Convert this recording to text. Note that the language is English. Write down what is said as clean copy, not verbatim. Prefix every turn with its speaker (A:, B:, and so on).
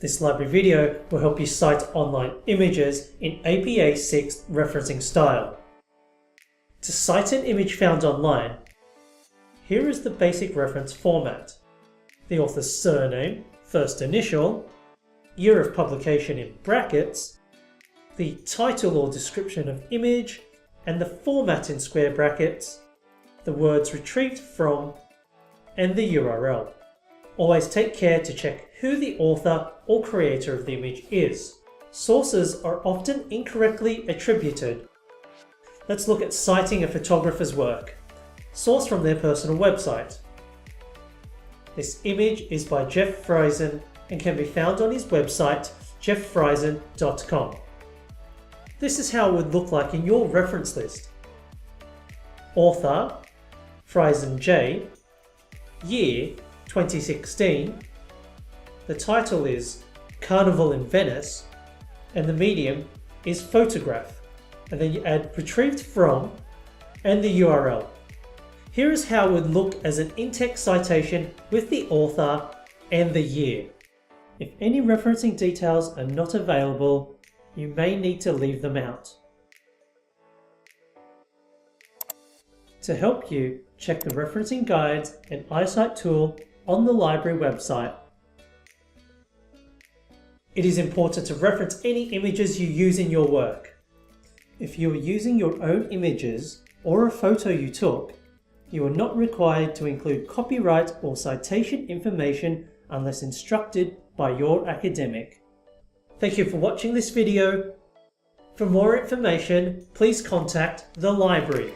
A: This library video will help you cite online images in APA 6 referencing style. To cite an image found online, here is the basic reference format: the author's surname, first initial, year of publication in brackets, the title or description of image, and the format in square brackets, the words retrieved from, and the URL. Always take care to check who the author or creator of the image is. Sources are often incorrectly attributed. Let's look at citing a photographer's work. Source from their personal website. This image is by Jeff Friesen and can be found on his website jefffriesen.com. This is how it would look like in your reference list. Author, Friesen J, year, 2016, the title is Carnival in Venice, and the medium is photograph, and then you add retrieved from and the URL. Here is how it would look as an in-text citation with the author and the year. If any referencing details are not available, you may need to leave them out. To help you, check the referencing guides and iCite tool on the library website. It is important to reference any images you use in your work. If you are using your own images or a photo you took, you are not required to include copyright or citation information unless instructed by your academic. Thank you for watching this video. For more information, please contact the library.